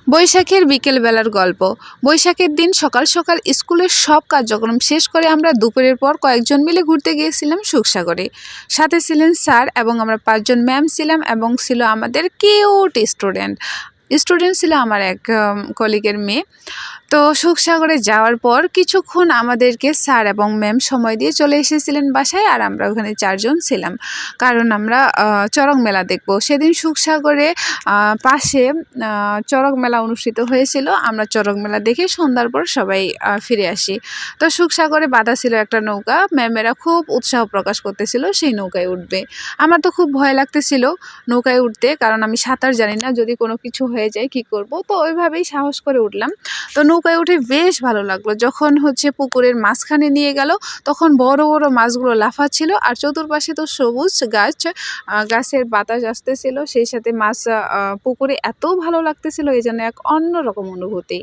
বৈশাখের বিকেলবেলার গল্প। বৈশাখের দিন সকাল সকাল স্কুলের সব কার্যক্রম শেষ করে আমরা দুপুরের পর কয়েকজন মিলে ঘুরতে গিয়েছিলাম সুখসাগরে। সাথে ছিলেন স্যার এবং আমরা 5 জন ম্যাম ছিলাম এবং ছিল আমাদের কিউট স্টুডেন্ট। স্টুডেন্ট ছিল আমার এক কলিগের মেয়ে। তো সুখসাগরে যাওয়ার পর কিছুক্ষণ আমাদেরকে স্যার এবং ম্যাম সময় দিয়ে চলে এসেছিলেন বাসায়, আর আমরা ওখানে 4 জন ছিলাম, কারণ আমরা চড়ক মেলা দেখব। সেদিন সুখসাগরে পাশে চড়ক মেলা অনুষ্ঠিত হয়েছিল। আমরা চড়ক মেলা দেখে সন্ধ্যার পর সবাই ফিরে আসি। তো সুখসাগরে বাঁধা ছিল একটা নৌকা, ম্যামেরা খুব উৎসাহ প্রকাশ করতেছিল সেই নৌকায় উঠবে। আমার তো খুব ভয় লাগতেছিল নৌকায় উঠতে, কারণ আমি সাঁতার জানি না, যদি কোনো কিছু হয়ে যায় কি করব। তো ওইভাবেই সাহস করে উঠলাম। তো নৌকায় উঠে বেশ ভালো লাগলো। যখন পুকুরের মাঝখানে নিয়ে গেল, তখন বড় বড় মাছগুলো লাফাচ্ছিল, আর চতুর্পাশে তো সবুজ গাছ, গাছের বাতাস আসতেছিল, সেই সাথে মাছ পুকুরে এত ভালো লাগতেছিল, এই জন্য এক অন্যরকম অনুভূতি।